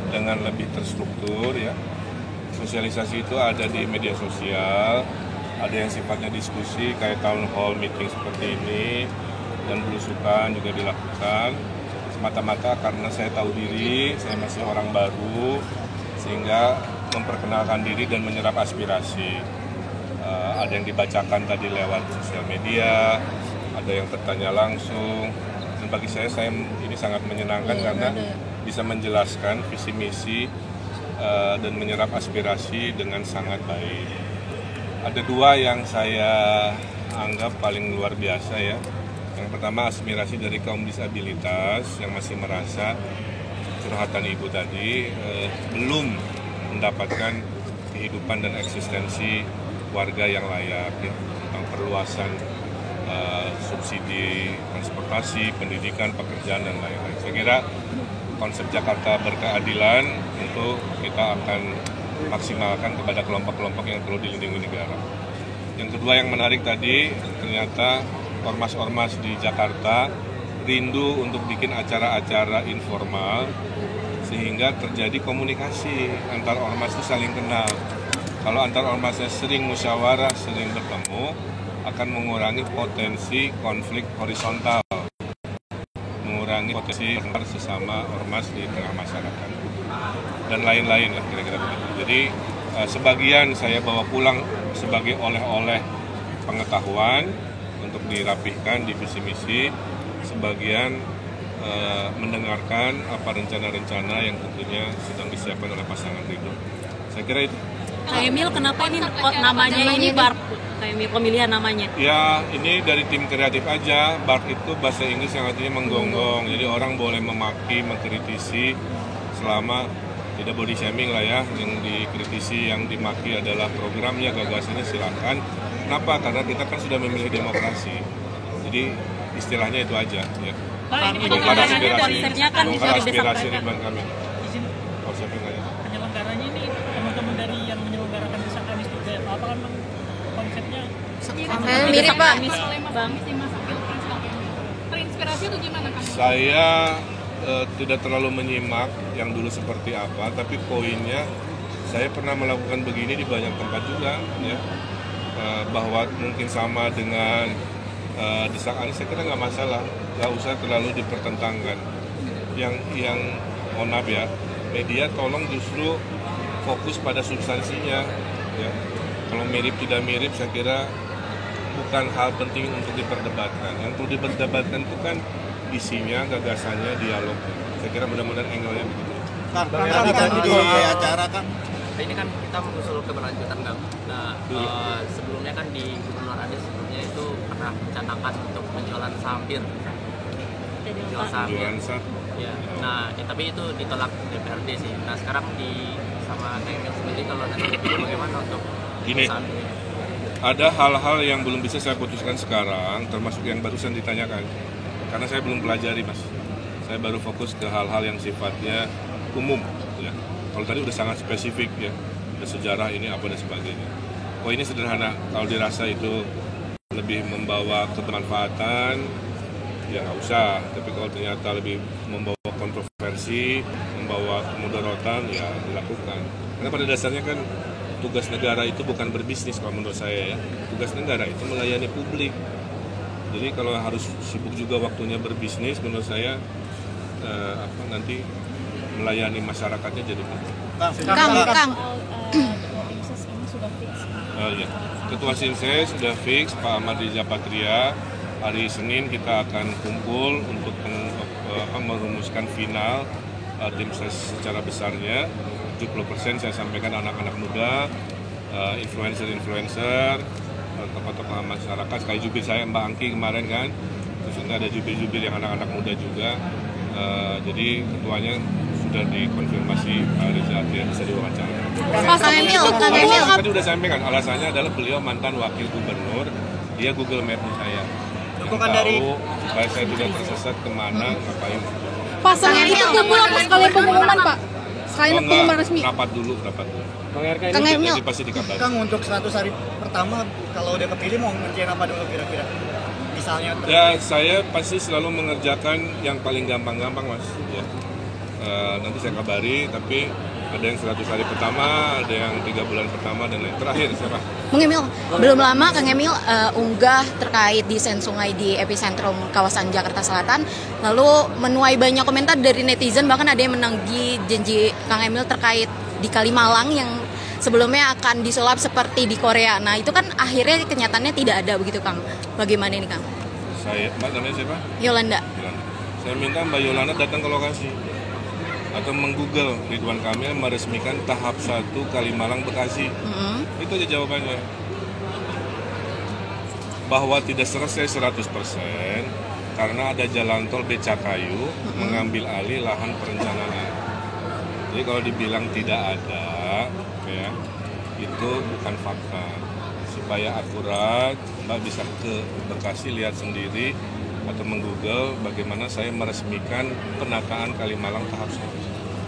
dengan lebih terstruktur ya. Sosialisasi itu ada di media sosial, ada yang sifatnya diskusi kayak town hall meeting seperti ini, dan belusukan juga dilakukan semata-mata karena saya tahu diri, saya masih orang baru, sehingga memperkenalkan diri dan menyerap aspirasi. Ada yang dibacakan tadi lewat sosial media, ada yang bertanya langsung, dan bagi saya ini sangat menyenangkan karena bisa menjelaskan visi misi dan menyerap aspirasi dengan sangat baik. Ada dua yang saya anggap paling luar biasa ya. Yang pertama aspirasi dari kaum disabilitas yang masih merasa curhatan ibu tadi belum mendapatkan kehidupan dan eksistensi warga yang layak ya, tentang perluasan subsidi transportasi, pendidikan, pekerjaan dan lain-lain. Saya kira konsep Jakarta berkeadilan itu kita akan maksimalkan kepada kelompok-kelompok yang perlu dilindungi negara. Yang kedua yang menarik tadi, ternyata ormas-ormas di Jakarta rindu untuk bikin acara-acara informal sehingga terjadi komunikasi antar ormas itu saling kenal. Kalau antar ormasnya sering musyawarah, sering bertemu, akan mengurangi potensi konflik horizontal, mengurangi potensi sesama ormas di tengah masyarakat, dan lain-lain lah kira-kira begitu. Jadi sebagian saya bawa pulang sebagai oleh-oleh pengetahuan untuk dirapihkan di visi misi, sebagian mendengarkan apa rencana-rencana yang tentunya sedang disiapkan oleh pasangan Ridho. Saya kira itu. Kak Emil, kenapa ini namanya ini BARP? Kak Emil, pemilihan namanya? Ya, ini dari tim kreatif aja. BARP itu bahasa Inggris yang artinya menggonggong. Jadi orang boleh memaki, mengkritisi selama tidak body shaming lah ya. Yang dikritisi, yang dimaki adalah programnya, gagasannya silakan. Kenapa? Karena kita kan sudah memilih demokrasi. Jadi istilahnya itu aja ya. Pak, ini konsepnya kan bisa aspirasi Ridwan Kamil. Penyelenggaranya ini teman-teman dari yang menyelenggarakan Desa Kamis juga. Apa kan konsepnya? Mirip Pak. Bang, terinspirasi itu gimana Kang? Saya tidak terlalu menyimak yang dulu seperti apa, tapi poinnya saya pernah melakukan begini di banyak tempat juga ya. Bahwa mungkin sama dengan Desa Anies, saya kira nggak masalah, nggak usah terlalu dipertentangkan. Yang mohon maaf ya, media tolong justru fokus pada substansinya ya. Kalau mirip tidak mirip saya kira bukan hal penting untuk diperdebatkan. Yang perlu diperdebatkan itu kan isinya, gagasannya, dialog. Saya kira mudah-mudahan angle-nya begitu. Kang, tadi di acara kan ini kan kita mengusul keberlanjutan Kang. Nah, sebelumnya kan di Gubernur Anies sebelumnya itu pernah mencanangkan untuk penjualan saham bir. Penjualan saham. Ya. Nah, tapi itu ditolak DPRD sih. Nah, sekarang sama Kang Emil sendiri kalau nanti bagaimana untuk gini, ada hal-hal yang belum bisa saya putuskan sekarang, termasuk yang barusan ditanyakan. Karena saya belum pelajari, Mas. Saya baru fokus ke hal-hal yang sifatnya umum ya. Kalau tadi udah sangat spesifik ya, ada sejarah ini apa dan sebagainya. Oh ini sederhana, kalau dirasa itu lebih membawa kebermanfaatan, ya nggak usah. Tapi kalau ternyata lebih membawa kontroversi, membawa kemudaratan, ya dilakukan. Karena pada dasarnya kan tugas negara itu bukan berbisnis kalau menurut saya ya. Tugas negara itu melayani publik. Jadi kalau harus sibuk juga waktunya berbisnis, menurut saya nanti melayani masyarakatnya jadi penting. Kang. Ya. Ketua Simses sudah fix, Pak Ahmad Riza Patria. Hari Senin kita akan kumpul untuk merumuskan final tim ses secara besarnya. 70% saya sampaikan anak-anak muda, influencer, tokoh-tokoh masyarakat. Sekali jubir saya Mbak Angki kemarin kan, terus ada jubir-jubir yang anak-anak muda juga. Jadi ketuanya sudah dikonfirmasi Pak Riza Patria bisa diwawancara. Kang Emil. Tadi udah sampaikan, alasannya adalah beliau mantan wakil gubernur, dia Google Map saya. Dukungan dari supaya saya tidak tersesat kemana, ngapain. Pasangan itu kumpul apa sekalian pengumuman Pak? Sekalian pengumuman resmi. Rapat dulu. Kang Emil. Nanti pasti dikabarin. Kang untuk 100 hari pertama kalau udah kepilih mau ngerjain apa dulu kira-kira? Misalnya ya saya pasti selalu mengerjakan yang paling gampang-gampang Mas ya. Nanti saya kabari, tapi ada yang 100 hari pertama, ada yang 3 bulan pertama, dan lain terakhir siapa? Bung Emil, belum lama Kang Emil unggah terkait desain sungai di epicentrum kawasan Jakarta Selatan, lalu menuai banyak komentar dari netizen, bahkan ada yang menanggi janji Kang Emil terkait di Kalimalang yang sebelumnya akan disulap seperti di Korea. Nah itu kan akhirnya kenyataannya tidak ada begitu Kang. Bagaimana ini Kang? Mbak namanya siapa? Yolanda. Saya minta Mbak Yolanda datang ke lokasi atau menggoogle Ridwan Kamil meresmikan tahap 1 Kalimalang Bekasi. Itu aja jawabannya. Bahwa tidak selesai 100% karena ada jalan tol Becakayu mengambil alih lahan perencanaan. Jadi kalau dibilang tidak ada, ya, itu bukan fakta. Supaya akurat, Mbak bisa ke Bekasi lihat sendiri atau menggoogle bagaimana saya meresmikan penataan Kalimalang tahap 1.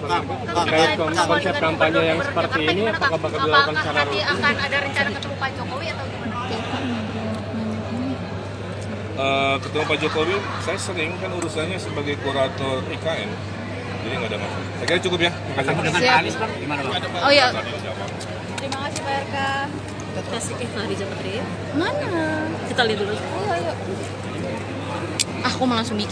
Terkait konsep kampanye yang seperti ini, apakah bakal dilakukan secara rutin? Akan ada rencana ketemu Pak Jokowi atau gimana? Ketemu Pak Jokowi, saya sering kan urusannya sebagai kurator IKN, jadi nggak ada masalah. Saya kira cukup ya. Siap. Oh iya. Terima kasih Pak RK. Kasih di Jakarta. Mana? Kita lihat dulu. Ayo. Aku mau langsung bikin.